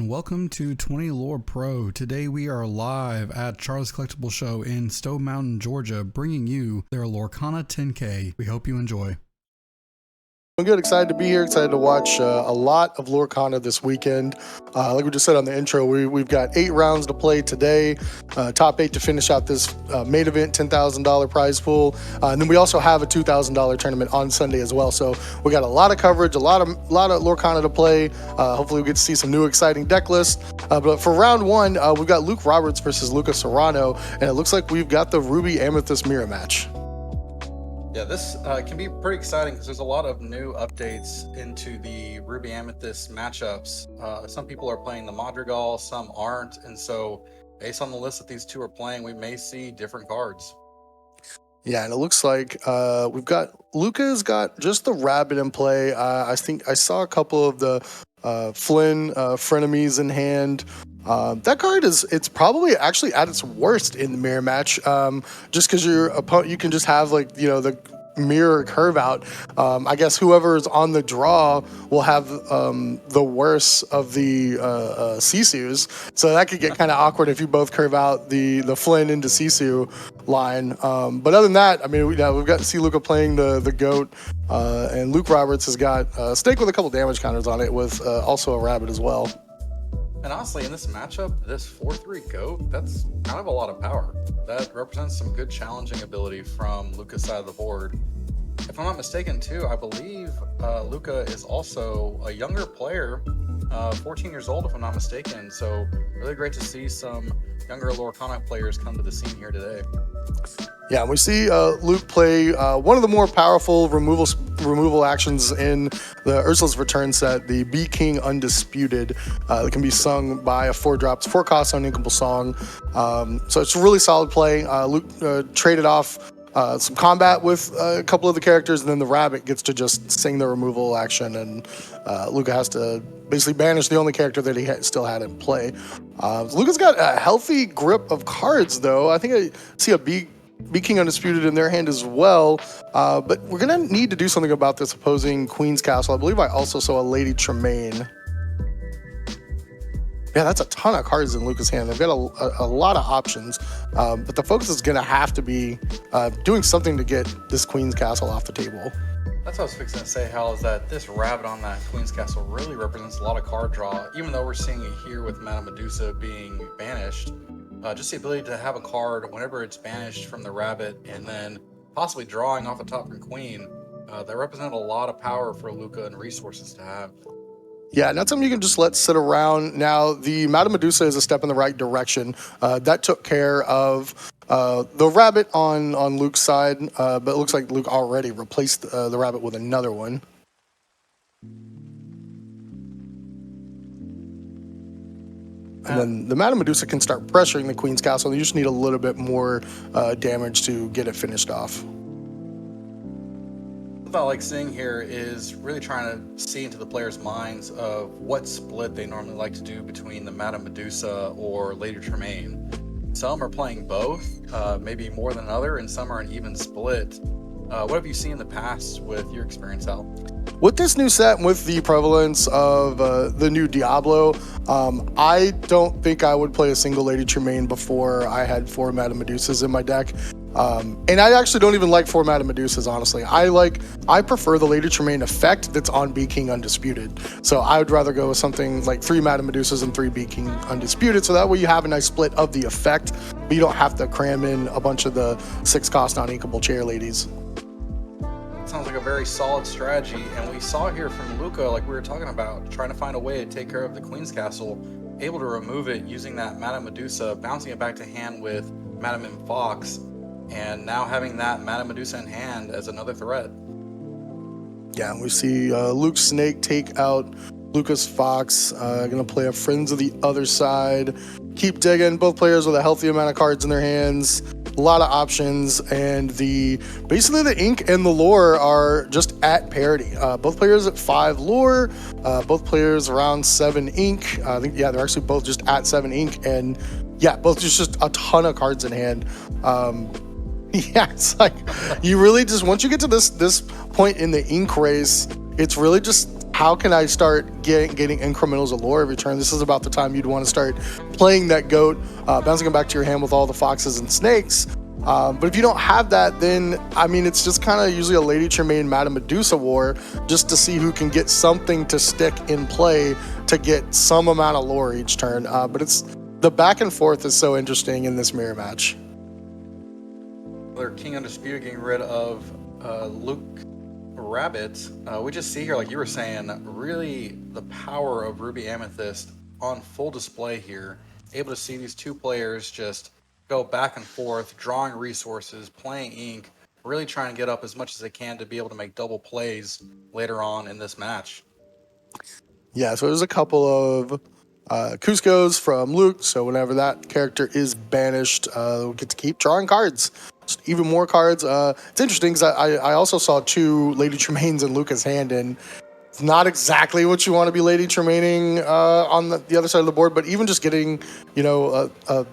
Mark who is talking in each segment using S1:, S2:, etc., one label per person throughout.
S1: and welcome to 20 Lore Pro. Today we are live at Charles Collectible Show in Stone Mountain, Georgia, bringing you their Lorcana 10K. We hope you enjoy.
S2: I'm good, excited to be here, excited to watch a lot of Lorcana this weekend. Like we just said on the intro, we've got 8 rounds to play today, top 8 to finish out this main event $10,000 prize pool. And then we also have a $2,000 tournament on Sunday as well. So we got a lot of coverage, a lot of Lorcana to play. Hopefully we get to see some new exciting deck lists. But for round 1, we've got Luc Roberts versus Luca Serano, and it looks like we've got the Ruby Amethyst mirror match.
S3: Yeah, this can be pretty exciting because there's a lot of new updates into the Ruby Amethyst matchups. Some people are playing the Madrigal, some aren't, and so based on the list that these two are playing, we may see different cards.
S2: Yeah, and it looks like Luca's got just the rabbit in play. I think I saw a couple of the Flynn frenemies in hand. That card it's probably actually at its worst in the mirror match, just because your opponent, you can just have the mirror curve out. I guess whoever's on the draw will have the worst of the Sisus, so that could get kind of awkward if you both curve out the Flynn into Sisu line. But other than that, I mean, we've got to see Luca playing the goat, and Luc Roberts has got a snake with a couple damage counters on it, with also a rabbit as well.
S3: And honestly, in this matchup, this 4-3 goat, that's kind of a lot of power. That represents some good challenging ability from Luca's side of the board. If I'm not mistaken, too, I believe Luca is also a younger player, 14 years old, if I'm not mistaken. So really great to see some younger Lorcana players come to the scene here today.
S2: Yeah, we see Luc play one of the more powerful removal actions in the Ursula's Return set, the Be King Undisputed. That can be sung by a 4-drop, 4-cost uninkable song. So it's a really solid play. Luc traded off some combat with a couple of the characters, and then the rabbit gets to just sing the removal action, and Luca has to basically banish the only character that he still had in play. Luca's got a healthy grip of cards, though. I think I see a Be King Undisputed in their hand as well, but we're going to need to do something about this opposing Queen's Castle. I believe I also saw a Lady Tremaine. Yeah, that's a ton of cards in Luca's hand. They've got a lot of options, but the focus is going to have to be doing something to get this Queen's Castle off the table.
S3: That's what I was fixing to say, Hal, is that this rabbit on that Queen's Castle really represents a lot of card draw, even though we're seeing it here with Madame Medusa being banished. Just the ability to have a card whenever it's banished from the rabbit and then possibly drawing off the top from Queen, that represent a lot of power for Luca and resources to have.
S2: Yeah, not something you can just let sit around. Now, the Madame Medusa is a step in the right direction. That took care of the rabbit on Luc's side, but it looks like Luc already replaced the rabbit with another one. And then the Madame Medusa can start pressuring the Queen's Castle. You just need a little bit more damage to get it finished off.
S3: What I like seeing here is really trying to see into the players' minds of what split they normally like to do between the Madame Medusa or Lady Tremaine. Some are playing both, maybe more than another, and some are an even split. What have you seen in the past with your experience, Al?
S2: With this new set, with the prevalence of the new Diablo, I don't think I would play a single Lady Tremaine before I had 4 Madame Medusas in my deck. And I actually don't even like 4 Madame Medusas, honestly. I prefer the Lady Tremaine effect that's on Be King Undisputed. So I would rather go with something like 3 Madame Medusas and 3 Be King Undisputed, so that way you have a nice split of the effect, but you don't have to cram in a bunch of the 6-cost non-inkable chair ladies.
S3: Sounds like a very solid strategy, and we saw here from Luca, like we were talking about, trying to find a way to take care of the Queen's Castle, able to remove it using that Madame Medusa, bouncing it back to hand with Madame M. Fox, and now having that Madame Medusa in hand as another threat.
S2: Yeah, and we see Luke Snake take out Lucas Fox, gonna play a Friends of the Other Side. Keep digging, both players with a healthy amount of cards in their hands. A lot of options, and basically the ink and the lore are just at parity. Both players at 5 lore, both players around 7 ink. I think, yeah, they're actually both just at 7 ink, and yeah, both just a ton of cards in hand. Yeah, it's like you really just, once you get to this point in the ink race, it's really just how can I start getting incrementals of lore every turn? This is about the time you'd want to start playing that goat, bouncing it back to your hand with all the foxes and snakes. But if you don't have that, then, I mean, it's just kind of usually a Lady Tremaine Madame Medusa war, just to see who can get something to stick in play to get some amount of lore each turn. But it's the back and forth is so interesting in this mirror match.
S3: Their King Undisputed getting rid of Luc Roberts. We just see here, like you were saying, really the power of Ruby Amethyst on full display here. Able to see these two players just go back and forth, drawing resources, playing ink, really trying to get up as much as they can to be able to make double plays later on in this match.
S2: Yeah, so there's a couple of Cuscos from Luke, so whenever that character is banished, we'll get to keep drawing cards. Just even more cards. It's interesting because I also saw 2 Lady Tremaines in Luca's hand, and it's not exactly what you want to be Lady Tremaining on the other side of the board, but even just getting, you know, a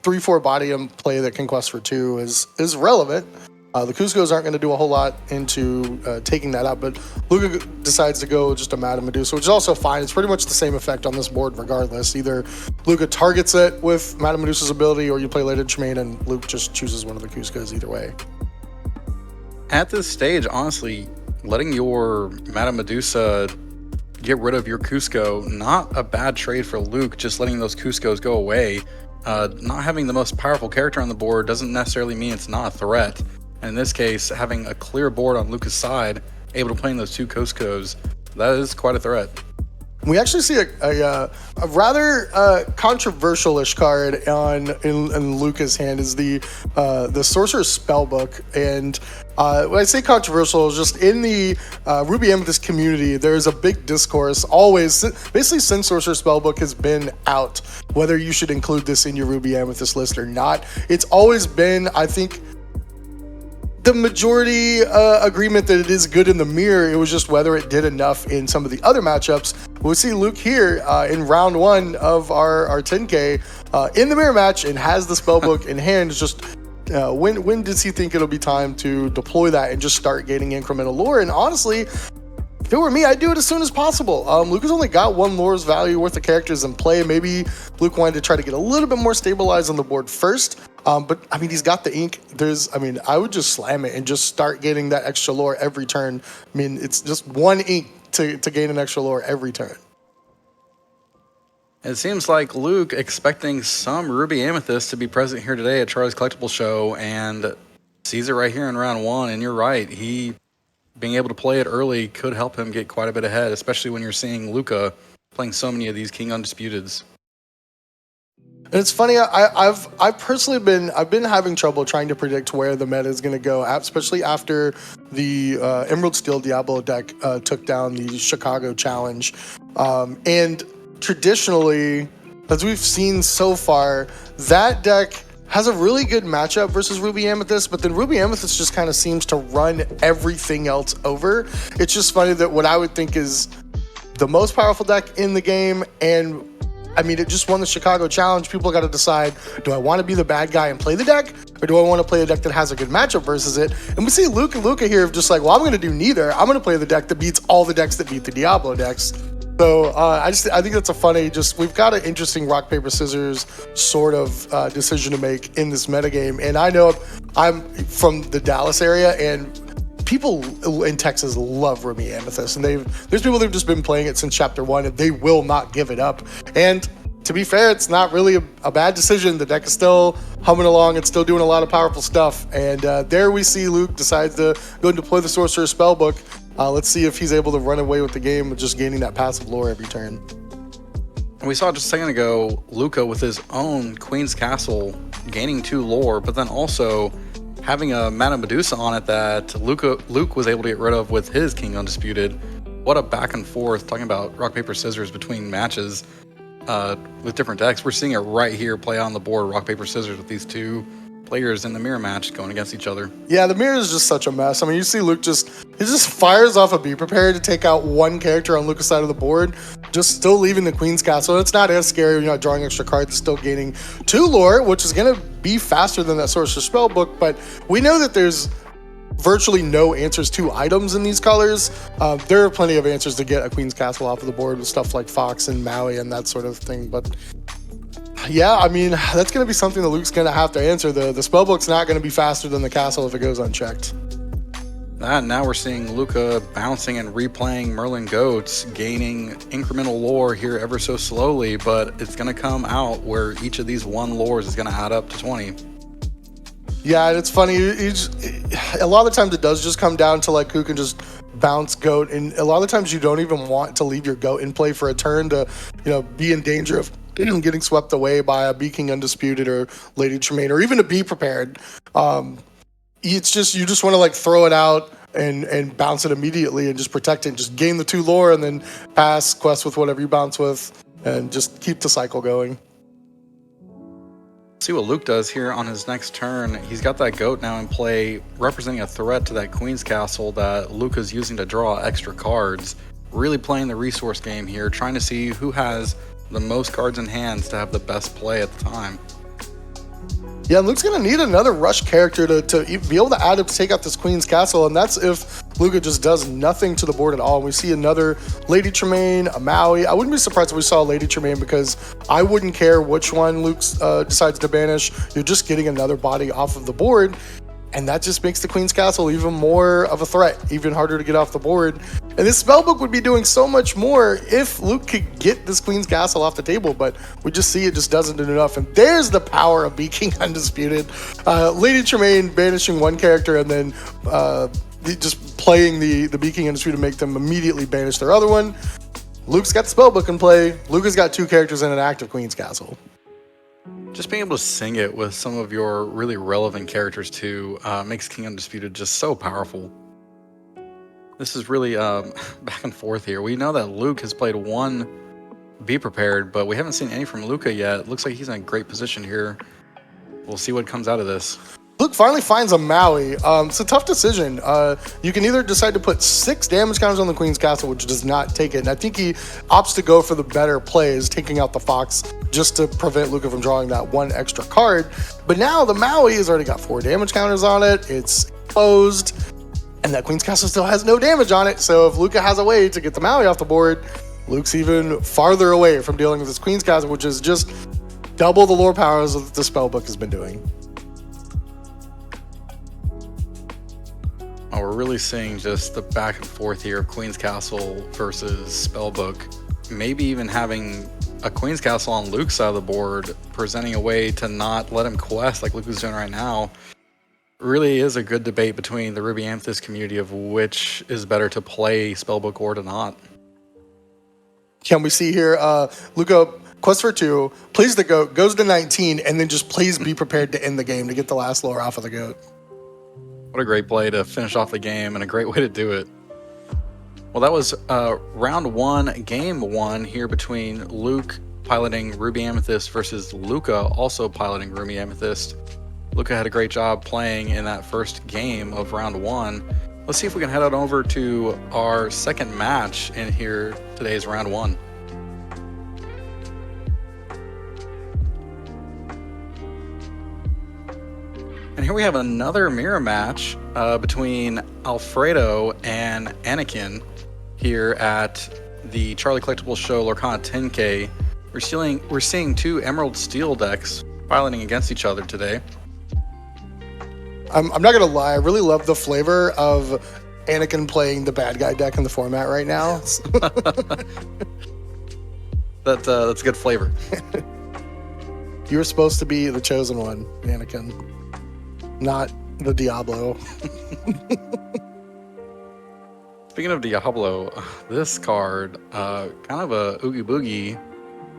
S2: 3/4 body and play that can quest for 2 is relevant. The Cuscos aren't going to do a whole lot into taking that out, but Luca decides to go just a Madame Medusa, which is also fine. It's pretty much the same effect on this board regardless. Either Luca targets it with Madame Medusa's ability, or you play Lady Tremaine and Luke just chooses one of the Cuscos either way.
S3: At this stage, honestly, letting your Madame Medusa get rid of your Cusco, not a bad trade for Luke, just letting those Cuscos go away. Not having the most powerful character on the board doesn't necessarily mean it's not a threat. And in this case, having a clear board on Luca's side, able to play in those 2 Cuscos, that is quite a threat.
S2: We actually see a rather controversial-ish card in Luca's hand is the Sorcerer's Spellbook. And when I say controversial, just in the Ruby Amethyst community, there's a big discourse always, basically since Sorcerer's Spellbook has been out, whether you should include this in your Ruby Amethyst list or not. It's always been, I think, the majority agreement that it is good in the mirror. It was just whether it did enough in some of the other matchups. We see Luke here in round 1 of our 10K in the mirror match and has the spellbook in hand. It's just when does he think it'll be time to deploy that and just start gaining incremental lore? And honestly, if it were me, I'd do it as soon as possible. Luke has only got 1 lore's value worth of characters in play. Maybe Luke wanted to try to get a little bit more stabilized on the board first. But I mean, he's got the ink. I would just slam it and just start getting that extra lore every turn. I mean, it's just 1 ink to gain an extra lore every turn.
S3: It seems like Luke expecting some Ruby Amethyst to be present here today at Charlie's Collectible Show, and sees it right here in round 1. And you're right, he being able to play it early could help him get quite a bit ahead, especially when you're seeing Luca playing so many of these King Undisputeds.
S2: And it's funny, I've personally been having trouble trying to predict where the meta is going to go, especially after the Emerald Steel Diablo deck took down the Chicago Challenge. And traditionally, as we've seen so far, that deck has a really good matchup versus Ruby Amethyst, but then Ruby Amethyst just kind of seems to run everything else over. It's just funny that what I would think is the most powerful deck in the game, and I mean, it just won the Chicago Challenge. People got to decide, do I want to be the bad guy and play the deck? Or do I want to play a deck that has a good matchup versus it? And we see Luke and Luca here just like, well, I'm going to do neither. I'm going to play the deck that beats all the decks that beat the Diablo decks. So I think that's a funny, we've got an interesting rock, paper, scissors sort of decision to make in this metagame. And I know I'm from the Dallas area, and people in Texas love Ruby Amethyst, and there's people that've just been playing it since chapter 1, and they will not give it up. And to be fair, it's not really a bad decision. The deck is still humming along. It's still doing a lot of powerful stuff. And there we see Luke decides to go and deploy the Sorcerer's Spellbook. Let's see if he's able to run away with the game with just gaining that passive lore every turn.
S3: And we saw just a second ago, Luca with his own Queen's Castle gaining 2 lore, but then also having a Madame Medusa on it that Luke was able to get rid of with his King Undisputed. What a back and forth, talking about rock, paper, scissors between matches with different decks. We're seeing it right here play on the board, rock, paper, scissors, with these 2 players in the mirror match going against each other.
S2: Yeah, the mirror is just such a mess. I mean, you see Luke he just fires off a Be Prepared to take out 1 character on Luca's side of the board, just still leaving the Queen's Castle. It's not as scary when you're not drawing extra cards, still gaining 2 lore, which is going to be faster than that Sorcerer's Spellbook, but we know that there's virtually no answers to items in these colors. There are plenty of answers to get a Queen's Castle off of the board with stuff like Fox and Maui and that sort of thing. But yeah, I mean, that's going to be something that Luc's going to have to answer. The spellbook's not going to be faster than the castle if it goes unchecked.
S3: Now we're seeing Luca bouncing and replaying Merlin Goats, gaining incremental lore here ever so slowly, but it's going to come out where each of these one lores is going to add up to 20.
S2: Yeah, and it's funny. A lot of times it does just come down to like who can just bounce goat, and a lot of the times you don't even want to leave your goat in play for a turn to, be in danger of getting swept away by a Be King Undisputed or Lady Tremaine, or even to be prepared. It's just you just want to like throw it out and bounce it immediately and just protect it and just gain the 2 lore and then pass quest with whatever you bounce with and just keep the cycle going.
S3: See what Luc does here on his next turn. He's got that goat now in play, representing a threat to that Queen's Castle that Luca's using to draw extra cards. Really playing the resource game here, trying to see who has the most cards in hands to have the best play at the time.
S2: Yeah, and Luc's going to need another rush character to be able to add up to take out this Queen's Castle, and that's if Luca just does nothing to the board at all. And we see another Lady Tremaine, a Maui. I wouldn't be surprised if we saw a Lady Tremaine, because I wouldn't care which one Luc decides to banish. You're just getting another body off of the board, and that just makes the Queen's Castle even more of a threat, even harder to get off the board. And this spellbook would be doing so much more if Luc could get this Queen's Castle off the table, but we just see it just doesn't do enough. And there's the power of Be King Undisputed. Lady Tremaine banishing one character and then just playing the Be King Undisputed to make them immediately banish their other one. Luc's got the spellbook in play. Luca's got 2 characters in an active Queen's Castle.
S3: Just being able to sing it with some of your really relevant characters too makes King Undisputed just so powerful. This is really back and forth here. We know that Luc has played one Be Prepared, but we haven't seen any from Luca yet. Looks like he's in a great position here. We'll see what comes out of this.
S2: Luc finally finds a Maui. It's a tough decision. You can either decide to put 6 damage counters on the Queen's Castle, which does not take it. And I think he opts to go for the better plays, taking out the Fox just to prevent Luca from drawing that 1 extra card. But now the Maui has already got 4 damage counters on it. It's closed. And that Queen's Castle still has no damage on it. So if Luca has a way to get the Maui off the board, Luc's even farther away from dealing with this Queen's Castle, which is just double the lore powers that the spellbook has been doing.
S3: Oh, we're really seeing just the back and forth here of Queen's Castle versus spellbook. Maybe even having a Queen's Castle on Luc's side of the board, presenting a way to not let him quest like Luc is doing right now. Really is a good debate between the Ruby Amethyst community of which is better to play spellbook or to not.
S2: Can we see here, Luca quest for 2, plays the goat, goes to 19, and then just plays Be Prepared to end the game to get the last lore off of the goat.
S3: What a great play to finish off the game, and a great way to do it. Well, that was round 1, game 1 here between Luc piloting Ruby Amethyst versus Luca also piloting Ruby Amethyst. Luca had a great job playing in that first game of round 1. Let's see if we can head on over to our second match in here today's round 1. And here we have another mirror match between Alfredo and Anakin here at the Charlie Collectible Show Lorcana 10K. We're seeing 2 Emerald Steel decks piloting against each other today.
S2: I'm not gonna lie, I really love the flavor of Anakin playing the bad guy deck in the format right now.
S3: That's a good flavor.
S2: You were supposed to be the chosen one, Anakin, not the Diablo.
S3: Speaking of Diablo, this card, kind of a oogie boogie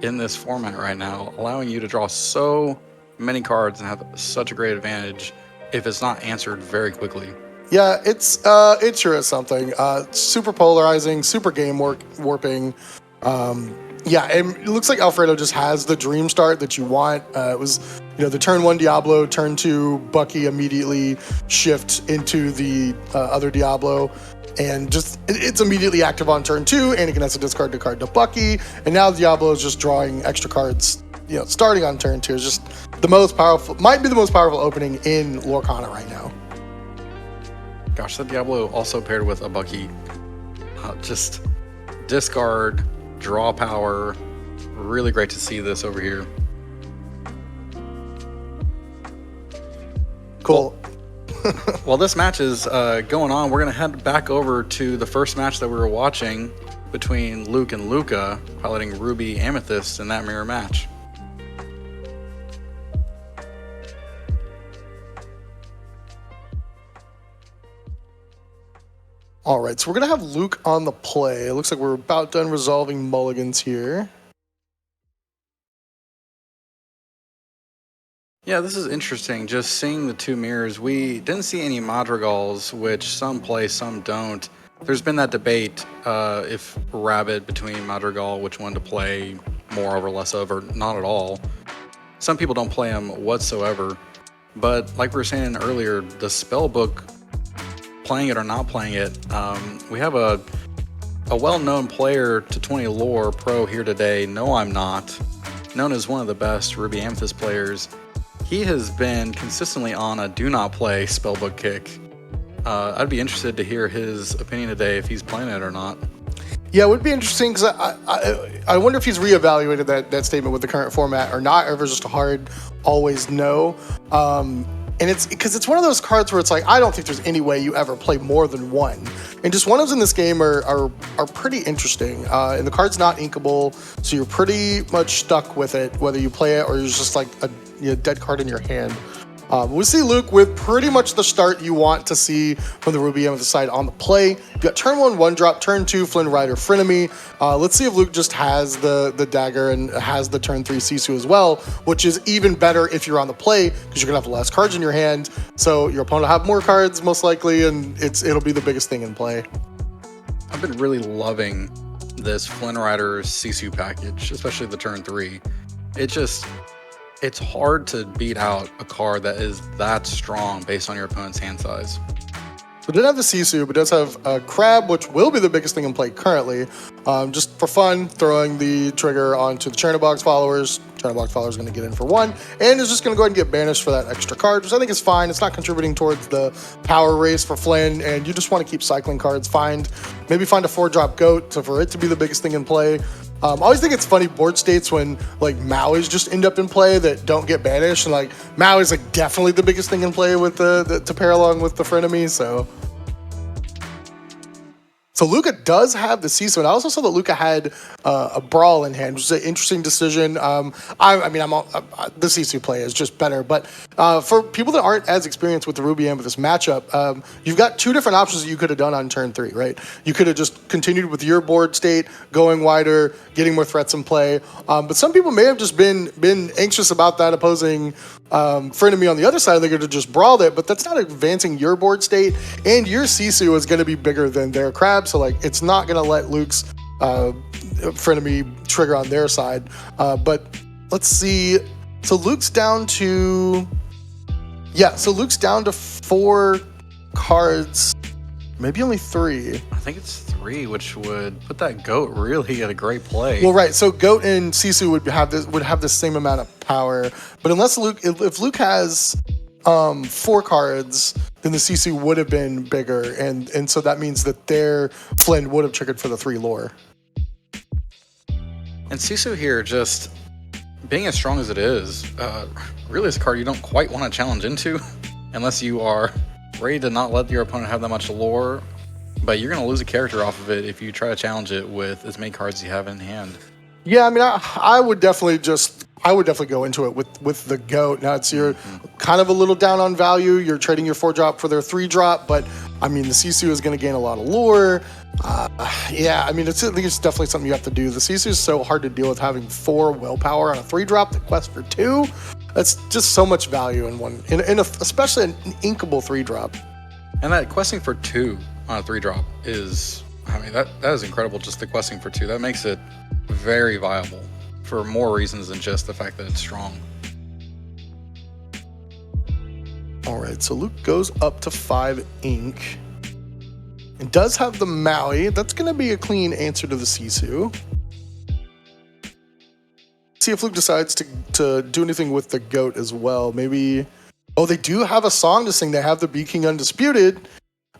S3: in this format right now, allowing you to draw so many cards and have such a great advantage if it's not answered very quickly.
S2: Yeah, it sure is something. Super polarizing, super game warping. Yeah, it looks like Alfredo just has the dream start that you want. It was, the turn 1 Diablo, turn 2 Bucky immediately shift into the other Diablo, and just it's immediately active on turn 2. Anakin has to discard the card to Bucky, and now Diablo is just drawing extra cards. Starting on turn 2 is just the most powerful, might be the most powerful opening in Lorcana right now.
S3: Gosh, that Diablo also paired with a Bucky. Just discard, draw power. Really great to see this over here.
S2: Cool.
S3: While this match is going on, we're going to head back over to the first match that we were watching between Luc and Luca, piloting Ruby Amethyst in that mirror match.
S2: All right, so we're going to have Luc on the play. It looks like we're about done resolving mulligans here.
S3: Yeah, this is interesting. Just seeing the two mirrors. We didn't see any Madrigals, which some play, some don't. There's been that debate if Rabbit between Madrigal, which one to play more of or less of, or not at all. Some people don't play them whatsoever. But like we were saying earlier, the spellbook, playing it or not playing it, we have a well-known player to 20 lore pro here today. No, I'm not. Known as one of the best Ruby Amethyst players. He has been consistently on a do not play spellbook kick. I'd be interested to hear his opinion today if he's playing it or not.
S2: Yeah, it would be interesting because I wonder if he's reevaluated that statement with the current format or not, or if it's just a hard always no. And it's because it's one of those cards where it's like, I don't think there's any way you ever play more than one. And just one-ofs in this game are pretty interesting. And the card's not inkable, so you're pretty much stuck with it, whether you play it or you're just like a dead card in your hand. We see Luc with pretty much the start you want to see from the Ruby Amethyst side on the play. You got turn 1, 1-drop, turn 2, Flynn Rider, Frenemy. Let's see if Luc just has the dagger and has the turn 3 Sisu as well, which is even better if you're on the play because you're gonna have less cards in your hand. So your opponent will have more cards most likely, and it'll be the biggest thing in play.
S3: I've been really loving this Flynn Rider Sisu package, especially the turn 3. It's hard to beat out a card that is that strong based on your opponent's hand size.
S2: So it didn't have the Sisu, but it does have a Crab, which will be the biggest thing in play currently. Just for fun, throwing the trigger onto the Chernobox followers. Chernobox followers going to get in for 1, and is just going to go ahead and get banished for that extra card, which I think is fine. It's not contributing towards the power race for Flynn, and you just want to keep cycling cards. Maybe find a 4-drop Goat for it to be the biggest thing in play. I always think it's funny board states when like Maui's just end up in play that don't get banished, and like Maui's like definitely the biggest thing in play with to pair along with the Frenemy. So Luca does have the Sisu, and I also saw that Luca had a Brawl in hand, which is an interesting decision. The Sisu play is just better, but for people that aren't as experienced with the Ruby Amethyst matchup, you've got 2 different options that you could have done on turn 3, right? You could have just continued with your board state, going wider, getting more threats in play, but some people may have just been anxious about that opposing Frenemy on the other side. They could have just brawled it, but that's not advancing your board state, and your Sisu is going to be bigger than their Crab, so like it's not going to let Luc's Frenemy trigger on their side. But let's see. So Luc's down to 4 cards, maybe only 3.
S3: I think it's 3, which would put that Goat really at a great play.
S2: Well, right. So Goat and Sisu would have the same amount of power, but unless if Luc has 4 cards, then the Sisu would have been bigger, and so that means that their Flynn would have triggered for the 3 lore.
S3: And Sisu here, just being as strong as it is, really is a card you don't quite want to challenge into unless you are ready to not let your opponent have that much lore, but you're going to lose a character off of it if you try to challenge it with as many cards as you have in hand.
S2: Yeah, I mean, I would definitely go into it with the Goat. Now you're kind of a little down on value. You're trading your 4-drop for their 3-drop, but I mean, the Sisu is going to gain a lot of lore. Yeah, I mean, I think it's definitely something you have to do. The Sisu is so hard to deal with, having 4 willpower on a 3-drop that quests for 2. That's just so much value in one, especially an inkable 3-drop.
S3: And that questing for 2 on a 3-drop is, I mean, that is incredible. Just the questing for 2, that makes it very viable for more reasons than just the fact that it's strong.
S2: All right, so Luc goes up to 5 ink and does have the Maui. That's going to be a clean answer to the Sisu. See if Luc decides to do anything with the Goat as well. Maybe, oh, they do have a song to sing. They have the Be King Undisputed.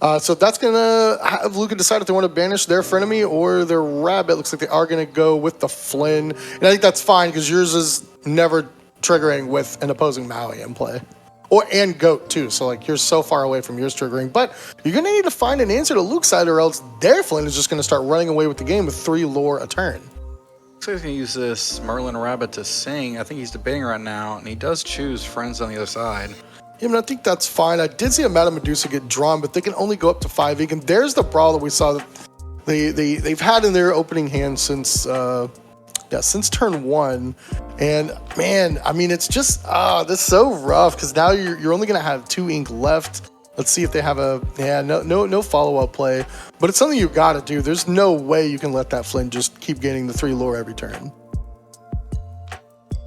S2: So that's going to have Luca decide if they want to banish their frenemy or their rabbit. Looks like they are going to go with the Flynn. And I think that's fine because yours is never triggering with an opposing Maui in play. And Goat too, so like you're so far away from yours triggering. But you're going to need to find an answer to Luke's side or else their Flynn is just going to start running away with the game with 3 lore a turn.
S3: Looks like he's going to use this Merlin Rabbit to sing. I think he's debating right now, and he does choose Friends on the other side.
S2: Yeah, I mean, I think that's fine. I did see a Madame Medusa get drawn, but they can only go up to 5 ink. And there's the brawl that we saw that they've had in their opening hand since turn 1. And man, I mean, it's just that's so rough because now you're only gonna have 2 ink left. Let's see if they have no follow-up play, but it's something you've got to do. There's no way you can let that Flynn just keep gaining the 3 lore every turn.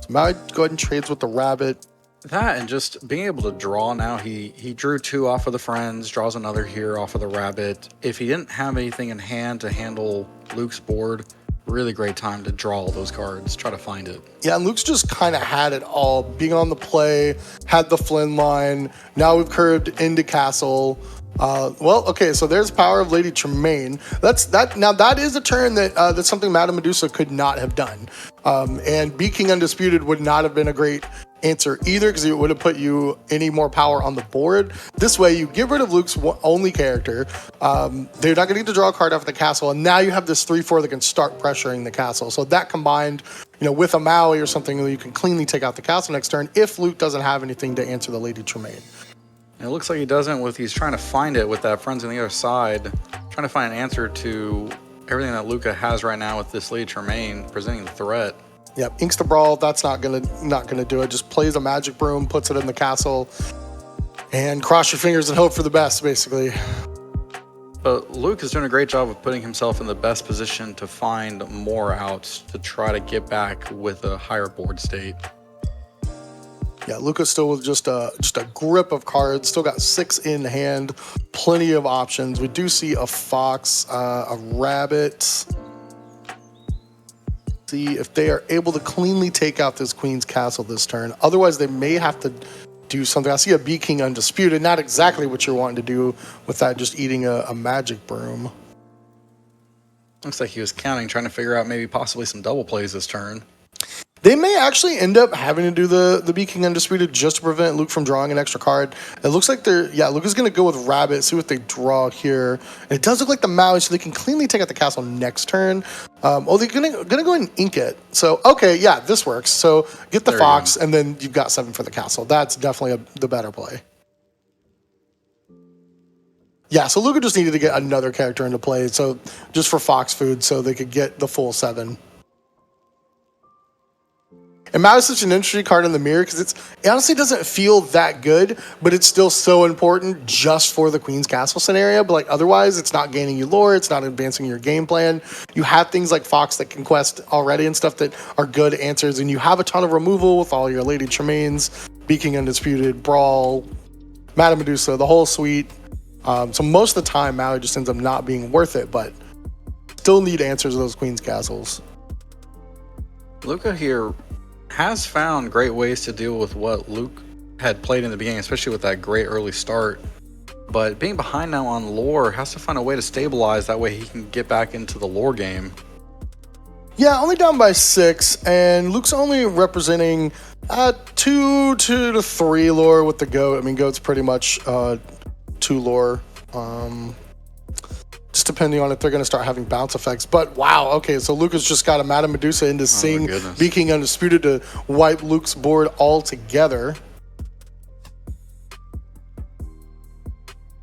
S2: So Maui go ahead and trades with the rabbit.
S3: That and just being able to draw now. He drew 2 off of the Friends, draws another here off of the rabbit. If he didn't have anything in hand to handle Luke's board, really great time to draw all those cards, try to find it.
S2: Yeah, and Luke's just kind of had it all. Being on the play, had the Flynn line. Now we've curved into castle. Well, okay, so there's power of Lady Tremaine. Now that is a turn that's something Madame Medusa could not have done. And Be King Undisputed would not have been a great answer either because it would have put you any more power on the board. This way, you get rid of Luke's only character. They're not going to get to draw a card off the castle, and now you have this 3/4 that can start pressuring the castle. So that combined, with a Maui or something, you can cleanly take out the castle next turn if Luke doesn't have anything to answer the Lady Tremaine.
S3: It looks like he doesn't. He's trying to find it with that Friends on the other side, trying to find an answer to everything that Luca has right now with this Lady Tremaine presenting the threat.
S2: Yep, inks the brawl. That's not gonna do it. Just plays a magic broom, puts it in the castle, and cross your fingers and hope for the best, basically.
S3: But Luke is doing a great job of putting himself in the best position to find more outs to try to get back with a higher board state.
S2: Yeah, Luca's still with just a grip of cards. Still got 6 in hand. Plenty of options. We do see a fox, a rabbit. See if they are able to cleanly take out this Queen's Castle this turn. Otherwise, they may have to do something. I see a Be King Undisputed. Not exactly what you're wanting to do with that, just eating a magic broom.
S3: Looks like he was counting, trying to figure out maybe possibly some double plays this turn.
S2: They may actually end up having to do the Be King Undisputed just to prevent Luke from drawing an extra card. It looks like Luke is going to go with Rabbit, see what they draw here. And it does look like the Maui, so they can cleanly take out the castle next turn. They're going to go ahead and ink it. So, okay, yeah, this works. So get the Fox, and then you've got 7 for the castle. That's definitely the better play. Yeah, so Luca just needed to get another character into play, so just for Fox food, so they could get the full 7. And Maui is such an interesting card in the mirror because it honestly doesn't feel that good, but it's still so important just for the Queen's Castle scenario. But like otherwise, it's not gaining you lore, it's not advancing your game plan. You have things like Fox that can quest already and stuff that are good answers, and you have a ton of removal with all your Lady Tremaines, Be King Undisputed, Brawl, Madame Medusa, the whole suite. So most of the time, Maui just ends up not being worth it, but still need answers to those Queen's Castles.
S3: Luca here has found great ways to deal with what Luke had played in the beginning, especially with that great early start. But being behind now on lore, has to find a way to stabilize. That way he can get back into the lore game.
S2: Yeah, only down by 6, and Luke's only representing 2 to 3 lore with the goat. I mean, goat's pretty much 2 lore. Just depending on if they're going to start having bounce effects. But wow, okay, so Luca's just got a Madame Medusa into Sing, Be King Undisputed to wipe Luke's board altogether.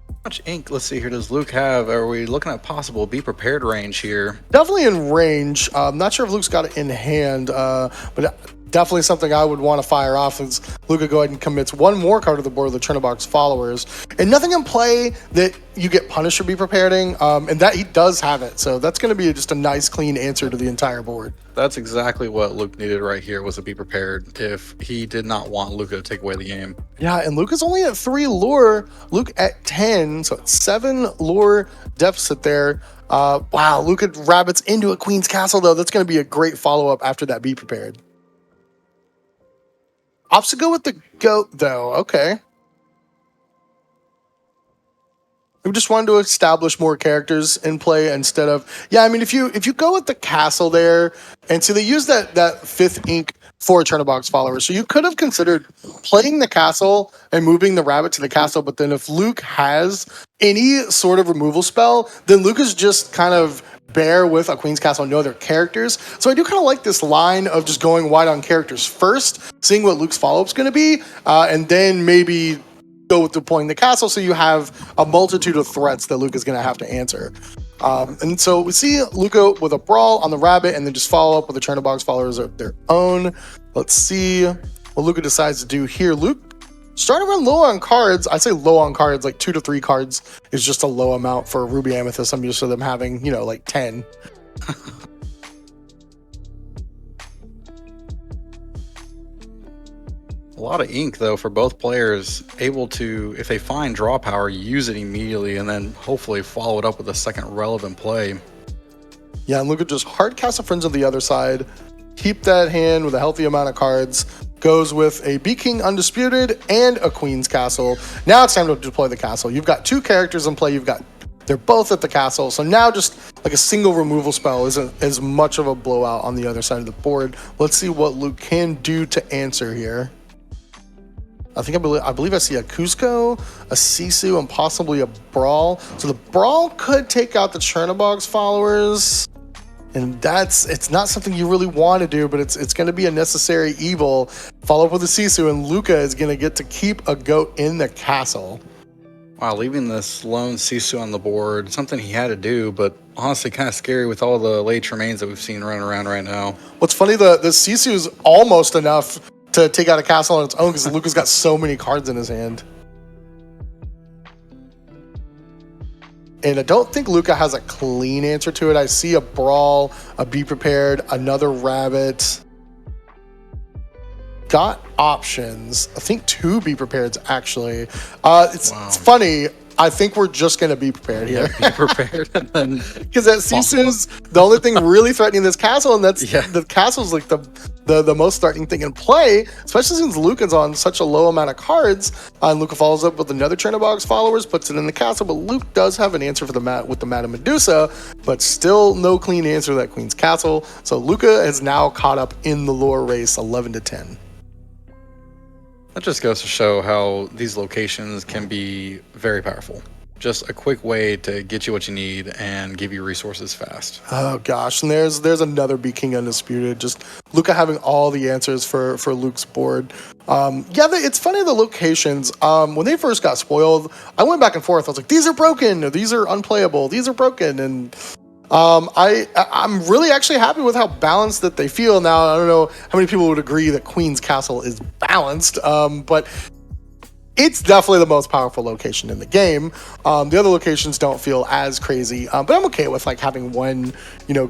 S3: How much ink, let's see here, does Luke have? Are we looking at possible Be Prepared range here?
S2: Definitely in range. Not sure if Luke's got it in hand, but definitely something I would want to fire off is Luca go ahead and commits 1 more card to the board of the Trinabox followers. And nothing in play that you get punished for Be Preparing, and that he does have it. So that's going to be just a nice, clean answer to the entire board.
S3: That's exactly what Luke needed right here, was to be prepared if he did not want Luca to take away the game.
S2: Yeah, and Luca's only at 3 lore, Luke at 10, so it's 7 lore deficit there. Wow, Luca rabbits into a Queen's Castle, though. That's going to be a great follow-up after that Be Prepared. Opts to go with the goat, though. Okay. We just wanted to establish more characters in play instead of, yeah, I mean, if you go with the castle there, and so they use that 5th ink for Chernobog's followers. So you could have considered playing the castle and moving the rabbit to the castle, but then if Luc has any sort of removal spell, then Luc is just kind of bear with a Queen's Castle and no other characters. So I do kind of like this line of just going wide on characters first, seeing what Luc's follow-up's going to be, and then maybe go with deploying the castle, so you have a multitude of threats that Luc is going to have to answer. And so we see Luca with a brawl on the rabbit, and then just follow up with the Chernobog's followers of their own. Let's see what Luca decides to do here. Luc starting to run low on cards. I say low on cards, like 2 to 3 cards is just a low amount for Ruby Amethyst. I'm used to them having, like 10.
S3: A lot of ink, though, for both players, able to, if they find draw power, use it immediately and then hopefully follow it up with a second relevant play.
S2: Yeah, and look at just hard Castle Friends on the other side. Keep that hand with a healthy amount of cards. Goes with a Bee King Undisputed and a Queen's Castle. Now it's time to deploy the castle. You've got 2 characters in play. They're both at the castle. So now just like a single removal spell isn't as much of a blowout on the other side of the board. Let's see what Luc can do to answer here. I believe I see a Cusco, a Sisu, and possibly a Brawl. So the Brawl could take out the Chernobog's followers, and it's not something you really want to do, but it's going to be a necessary evil. Follow up with a Sisu, and Luca is going to get to keep a goat in the castle.
S3: Wow, leaving this lone Sisu on the board, something he had to do, but honestly kind of scary with all the late remains that we've seen running around right now.
S2: What's funny, the Sisu is almost enough to take out a castle on its own because Luca's got so many cards in his hand. And I don't think Luca has a clean answer to it. I see a Brawl, a Be Prepared, another Rabbit. Got options. I think 2 Be Prepareds, actually. It's funny. I think we're just going to be prepared here.
S3: Yeah, be prepared.
S2: Because that Sisu's the only thing really threatening this castle, and the castle's like the most threatening thing in play, especially since Luca's on such a low amount of cards. And Luca follows up with another Chernobog's followers, puts it in the castle, but Luc does have an answer for with the Madame Medusa, but still no clean answer to that Queen's Castle. So Luca is now caught up in the lore race 11 to 10.
S3: That just goes to show how these locations can be very powerful. Just a quick way to get you what you need and give you resources fast.
S2: Oh gosh, and there's another Bee King Undisputed. Just Luca having all the answers for Luc's board. It's funny, the locations. When they first got spoiled, I went back and forth. I was like, these are broken, or these are unplayable, these are broken, and I'm really actually happy with how balanced that they feel now. I don't know how many people would agree that Queen's Castle is balanced, but it's definitely the most powerful location in the game. The other locations don't feel as crazy, but I'm okay with like having one,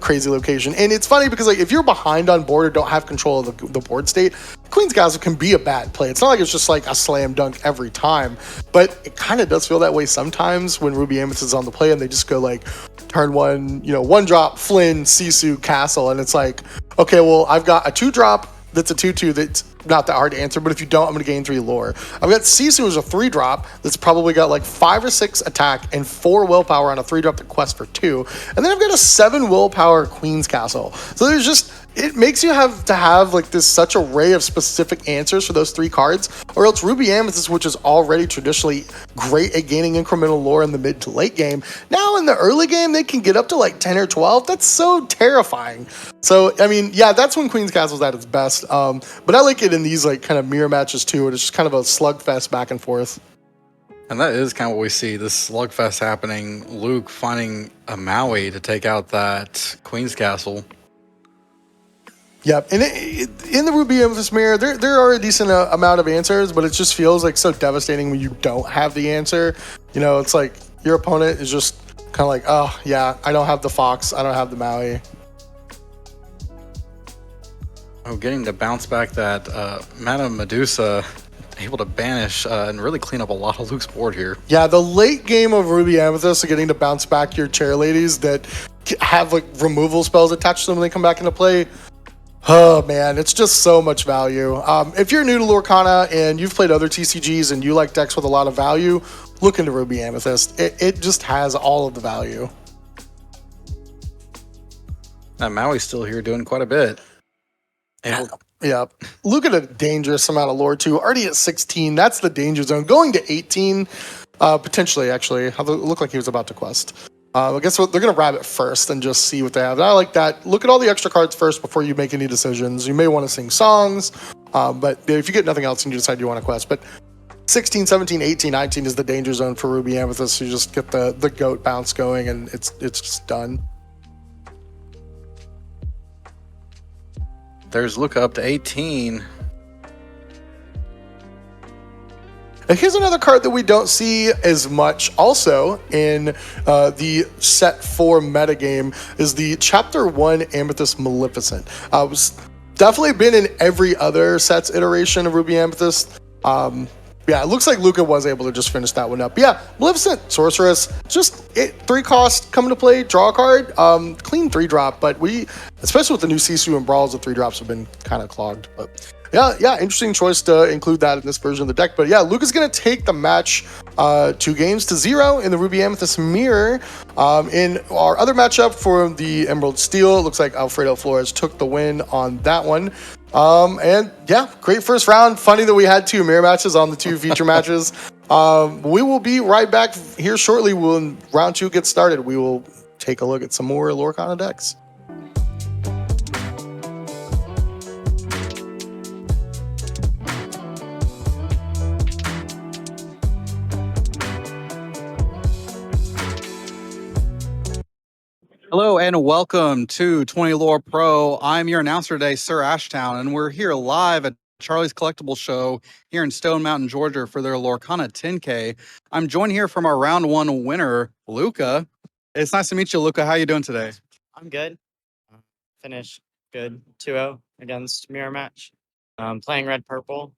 S2: crazy location. And it's funny because like if you're behind on board or don't have control of the board state, Queen's Castle can be a bad play. It's not like it's just like a slam dunk every time, but it kind of does feel that way sometimes when Ruby Amethyst is on the play and they just go like turn 1, 1-drop Flynn, Sisu, Castle, and it's like, okay, well I've got a 2-drop that's a 2/2 that's not that hard to answer, but if you don't, I'm going to gain 3 lore. I've got Sisu as a 3-drop that's probably got like 5 or 6 attack and 4 willpower on a 3-drop that quests for 2. And then I've got a 7 willpower Queen's Castle. So there's just, it makes you have to have like this such array of specific answers for those 3 cards, or else Ruby Amethyst, which is already traditionally great at gaining incremental lore in the mid to late game, now in the early game they can get up to like 10 or 12. That's so terrifying. So I mean, yeah, that's when Queen's Castle's at its best. But I like it in these like kind of mirror matches too. It's just kind of a slugfest back and forth.
S3: And that is kind of what we see, this slugfest happening. Luc finding a Maui to take out that Queen's Castle.
S2: Yep, and in the Ruby Amethyst mirror, there are a decent amount of answers, but it just feels like so devastating when you don't have the answer. It's like your opponent is just kind of like, oh yeah, I don't have the Fox, I don't have the Maui.
S3: Oh, getting to bounce back that Madame Medusa, able to banish and really clean up a lot of Luc's board here.
S2: Yeah, the late game of Ruby Amethyst, getting to bounce back your chair ladies that have like removal spells attached to them when they come back into play. Oh man, it's just so much value. If you're new to Lorcana and you've played other TCGs and you like decks with a lot of value, look into Ruby Amethyst. It just has all of the value.
S3: Now Maui's still here doing quite a bit.
S2: Yeah. Look at a dangerous amount of lore too. Already at 16, that's the danger zone. Going to 18, potentially actually. It looked like he was about to quest. I guess what they're gonna rabbit first and just see what they have. And I like that. Look at all the extra cards first before you make any decisions. You may want to sing songs, but if you get nothing else and you decide you want to quest, but 16, 17, 18, 19 is the danger zone for Ruby Amethyst. So you just get the goat bounce going and it's just done.
S3: There's Luca up to 18.
S2: Here's another card that we don't see as much also in the set 4 metagame is the Chapter 1 Amethyst Maleficent. Was definitely been in every other set's iteration of Ruby Amethyst. Yeah, it looks like Luca was able to just finish that one up. But yeah, Maleficent Sorceress, just 3 cost, come into play, draw a card, clean 3-drop, but especially with the new Sisu and Brawls, the 3-drops have been kind of clogged, but yeah, interesting choice to include that in this version of the deck. But yeah, Luca's going to take the match 2 games to 0 in the Ruby Amethyst Mirror. In our other matchup for the Emerald Steel, it looks like Alfredo Flores took the win on that one. And yeah, great first round. Funny that we had 2 mirror matches on the 2 feature matches. We will be right back here shortly when round 2 gets started. We will take a look at some more Lorcana decks.
S1: Hello and welcome to 20 Lore Pro. I'm your announcer today, SirAshtown, and we're here live at Charlie's Collectible Show here in Stone Mountain, Georgia for their Lorcana 10K. I'm joined here from our round 1 winner, Luca. It's nice to meet you, Luca. How you doing today?
S4: I'm good. Finished good 2-0 against Mirror Match. Playing red purple.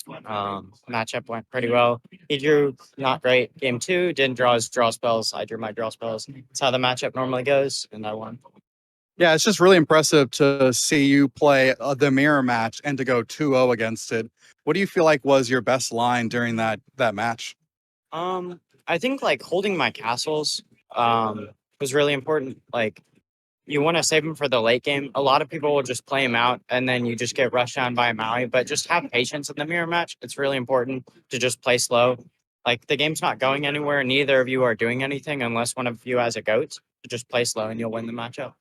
S4: Matchup went pretty well. He drew not great. Game 2 didn't draw his draw spells. I drew my draw spells. That's how the matchup normally goes, and I won.
S1: Yeah, it's just really impressive to see you play the mirror match and to go 2-0 against it. What do you feel like was your best line during that match?
S4: I think like holding my castles was really important. Like you want to save them for the late game. A lot of people will just play them out and then you just get rushed down by a Maui, but just have patience in the mirror match. It's really important to just play slow. Like the game's not going anywhere. Neither of you are doing anything unless one of you has a goat. So just play slow and you'll win the matchup.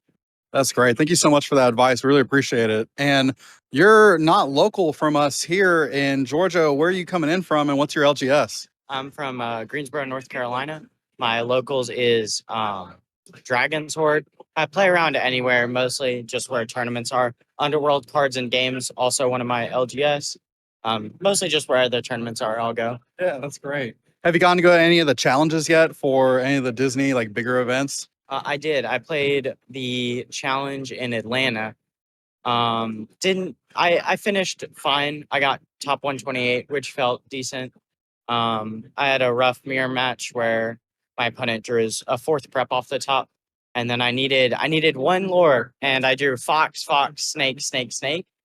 S1: That's great. Thank you so much for that advice. Really appreciate it. And you're not local from us here in Georgia. Where are you coming in from and what's your LGS?
S4: I'm from Greensboro, North Carolina. My locals is Dragon's Horde. I play around anywhere, mostly just where tournaments are. Underworld cards and games, also one of my LGS. Mostly just where the tournaments are, I'll go.
S1: Yeah, that's great. Have you gotten to go to any of the challenges yet for any of the Disney like bigger events?
S4: I did. I played the challenge in Atlanta. I finished fine. I got top 128, which felt decent. I had a rough mirror match where my opponent drew a 4th prep off the top. And then I needed 1 lore, and I drew fox, snake,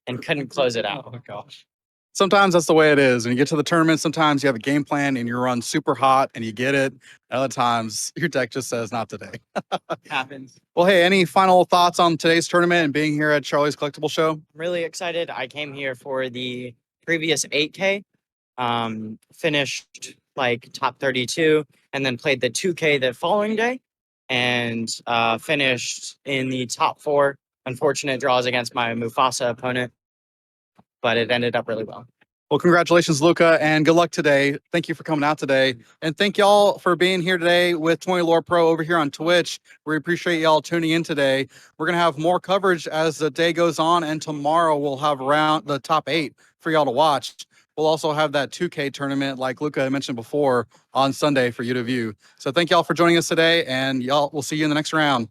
S4: and couldn't close it out.
S1: Oh gosh. Sometimes that's the way it is. When you get to the tournament, sometimes you have a game plan and you run super hot and you get it. Other times your deck just says not today.
S4: Happens.
S1: Well, hey, any final thoughts on today's tournament and being here at Charlie's Collectible Show?
S4: I'm really excited. I came here for the previous 8K. Finished like top 32 and then played the 2K the following day and finished in the top 4. Unfortunate draws against my Mufasa opponent, but it ended up really well.
S1: Well, congratulations, Luca, and good luck today. Thank you for coming out today. And thank y'all for being here today with 20 Lore Pro over here on Twitch. We appreciate y'all tuning in today. We're going to have more coverage as the day goes on, and tomorrow we'll have around the top 8 for y'all to watch. We'll also have that 2K tournament, like Luca mentioned before, on Sunday for you to view. So thank y'all for joining us today, and y'all, we'll see you in the next round.